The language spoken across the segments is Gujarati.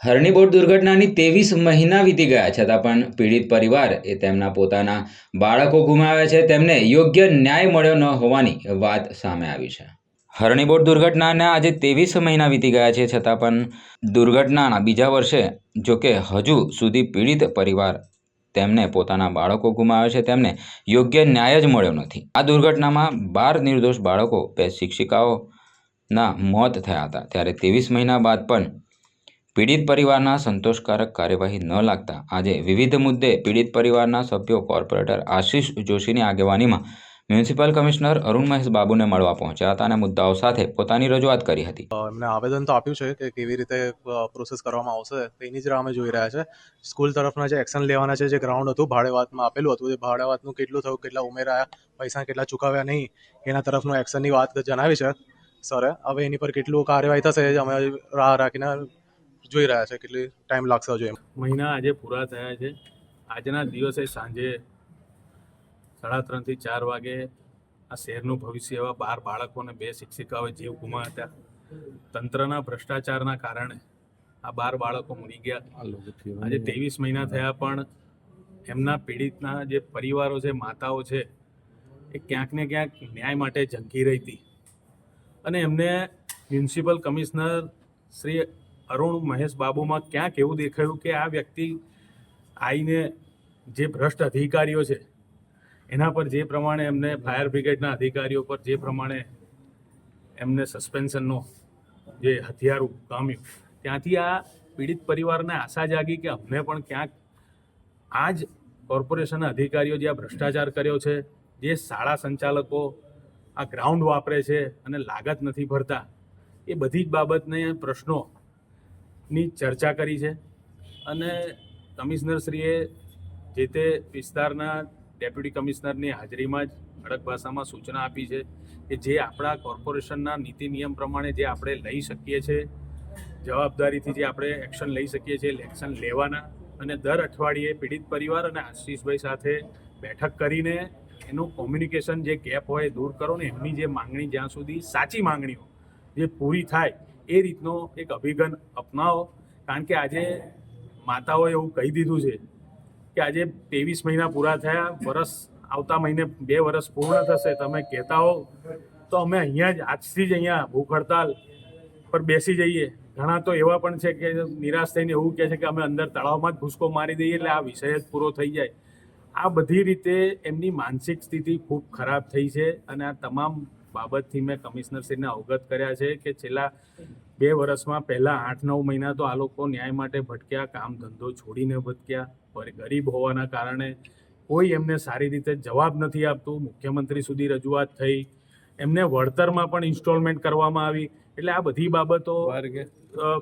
હરણી બોટ દુર્ઘટનાની 23 મહિના વીતી ગયા છતાં પણ પીડિત પરિવાર એ તેમના પોતાના બાળકો ગુમાવ્યા છે. તેમને યોગ્ય ન્યાય મળ્યો ન હોવાની વાત સામે આવી છે. હરણી બોટ દુર્ઘટનાના આજે 23 મહિના વીતી ગયા છે, છતાં પણ દુર્ઘટનાના બીજા વર્ષે જોકે હજુ સુધી પીડિત પરિવાર તેમને પોતાના બાળકો ગુમાવ્યા છે, તેમને યોગ્ય ન્યાય જ મળ્યો નથી. આ દુર્ઘટનામાં 12 નિર્દોષ બાળકો, 2 શિક્ષિકાઓના મોત થયા હતા. ત્યારે 23 મહિના બાદ પણ પીડિત પરિવારના સંતોષકારક કાર્યવાહી ન લાગતા આજે વિવિધ મુદ્દે પીડિત પરિવારના સભ્યો કોર્પોરેટર આશીષ જોશીની આગેવાનીમાં મ્યુનિસિપલ કમિશનર અરુણ મહેશ બાબુને મળવા પહોંચ્યા હતા અને મુદ્દાઓ સાથે પોતાની રજૂઆત કરી હતી. એમને આવેદન તો આપ્યું છે કે કેવી રીતે પ્રોસેસ કરવામાં આવશે, એની જ રાહ અમે જોઈ રહ્યા છે. સ્કૂલ તરફના જે એક્શન લેવાના છે, જે ગ્રાઉન્ડ હતું ભાડેવાતમાં આપેલું હતું, એ ભાડેવાતનું કેટલું થયું, કેટલા ઉમેરાયા, પૈસા કેટલા ચૂકવ્યા નહીં, એના તરફનું એક્શનની વાત જણાવી છે સરે. હવે એની પર કેટલું કાર્યવાહી થશે અમે રાહ રાખીને જોઈ રહ્યા છે, કેટલી ટાઈમ લાગશે હજુ. મહિના આજે પૂરા થયા છે. આજના દિવસે સાંજે 3:30 થી 4 વાગે આ શહેરનું ભવિષ્ય એવા 12 બાળકો અને 2 શિક્ષિકાઓએ જીવ ગુમાવ્યા હતા. તંત્રના ભ્રષ્ટાચારના કારણે આ 12 બાળકો મરી ગયા. આજે 23 મહિના થયા પણ એમના પીડિતના જે પરિવારો છે, માતાઓ છે, એ ક્યાંક ને ક્યાંક ન્યાય માટે ઝંખી રહી હતી અને એમને મ્યુનિસિપલ કમિશનર શ્રી અરુણ મહેશ બાબુમાં ક્યાંક એવું દેખાયું કે આ વ્યક્તિ આવીને જે ભ્રષ્ટ અધિકારીઓ છે એના પર જે પ્રમાણે એમને ફાયર બ્રિગેડના અધિકારીઓ પર જે પ્રમાણે એમને સસ્પેન્શનનો જે હથિયારું કામ્યું, ત્યાંથી આ પીડિત પરિવારને આશા જાગી કે અમને પણ ક્યાંક આ જ કોર્પોરેશનના અધિકારીઓ જે આ ભ્રષ્ટાચાર કર્યો છે, જે શાળા સંચાલકો આ ગ્રાઉન્ડ વાપરે છે અને લાગત નથી ભરતા, એ બધી જ બાબતને પ્રશ્નોની ચર્ચા કરી છે અને કમિશનરશ્રીએ જે તે વિસ્તારના ડેપ્યુટી કમિશનરની હાજરીમાં જ કડક ભાષામાં સૂચના આપી છે કે જે આપણા કોર્પોરેશનના નીતિ નિયમ પ્રમાણે જે આપણે લઈ શકીએ છીએ, જવાબદારીથી જે આપણે એક્શન લઈ શકીએ છીએ, એક્શન લેવાના અને દર અઠવાડિયે પીડિત પરિવાર અને આશીષભાઈ સાથે બેઠક કરીને એનું કોમ્યુનિકેશન જે ગેપ હોય દૂર કરો ને એમની જે માંગણી જ્યાં સુધી સાચી માંગણીઓ જે પૂરી થાય એ રીતનો એક અભિગમ અપનાવો. કારણ કે આજે માતાઓએ એવું કહી દીધું છે કે આજે 23 મહિના પૂરા થયા, આવતા મહિને 2 વર્ષ પૂર્ણ થશે, તમે કહેતા હો તો અમે અહીંયા જ આજથી જ અહીંયા ભૂખ હડતાલ પર બેસી જઈએ. ઘણા તો એવા પણ છે કે નિરાશ થઈને એવું કહે છે કે અમે અંદર તળાવમાં જ ભૂસકો મારી દઈએ એટલે આ વિષય જ પૂરો થઈ જાય. આ બધી રીતે એમની માનસિક સ્થિતિ ખૂબ ખરાબ થઈ છે અને આ તમામ બાબતથી મેં કમિશનરશ્રીને અવગત કર્યા છે કે છેલ્લા 2 વર્ષમાં પહેલાં 8-9 મહિના તો આ લોકો ન્યાય માટે ભટક્યા, કામ ધંધો છોડીને ભટક્યા, ગરીબ હોવાના કારણે કોઈ એમને સારી રીતે જવાબ નથી આપતું. મુખ્યમંત્રી સુધી રજૂઆત થઈ, એમને વળતરમાં પણ ઇન્સ્ટોલમેન્ટ કરવામાં આવી. એટલે આ બધી બાબતો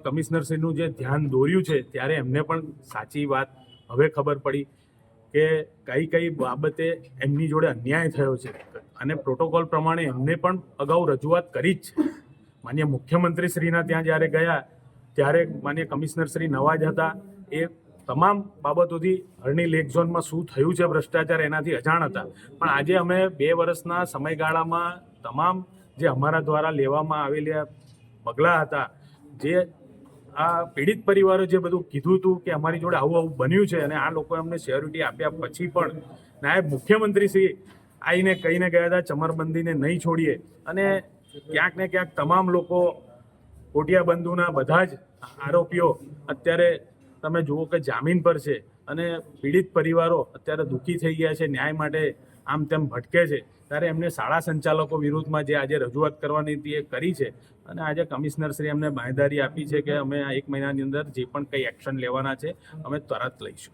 કમિશનરશ્રીનું જે ધ્યાન દોર્યું છે ત્યારે એમને પણ સાચી વાત હવે ખબર પડી કે કઈ બાબતે એમની જોડે અન્યાય થયો છે અને પ્રોટોકોલ પ્રમાણે એમને પણ અગાઉ રજૂઆત કરી જ છે. માન્ય મુખ્યમંત્રીશ્રીના ત્યાં જ્યારે ગયા ત્યારે માન્ય કમિશનરશ્રી નવા જ હતા, એ તમામ બાબતોથી હરણી લેક ઝોનમાં શું થયું છે ભ્રષ્ટાચાર એનાથી અજાણ હતા. પણ આજે અમે 2 વર્ષના સમયગાળામાં તમામ જે અમારા દ્વારા લેવામાં આવેલા પગલાં હતા, જે આ પીડિત પરિવારો જે બધું કીધું હતું કે અમારી જોડે આવું બન્યું છે અને આ લોકો અમને શ્યોરિટી આપ્યા પછી પણ નાયબ મુખ્યમંત્રીશ્રી આવીને કહીને ગયા હતા ચમરબંધીને નહીં છોડીએ અને ક્યાંક ને ક્યાંક તમામ લોકો કોટિયાબંધુના બધા જ આરોપીઓ અત્યારે તમે જુઓ કે જામીન પર છે અને પીડિત પરિવારો અત્યારે દુઃખી થઈ ગયા છે, ન્યાય માટે આમ તેમ ભટકે છે. ત્યારે એમને શાળા સંચાલકો વિરુદ્ધમાં જે આજે રજૂઆત કરવાની હતી એ કરી છે અને આજે કમિશનરશ્રી અમને બાંયધારી આપી છે કે અમે આ 1 મહિનાની અંદર જે પણ કંઈ એક્શન લેવાના છે અમે તરત લઈશું.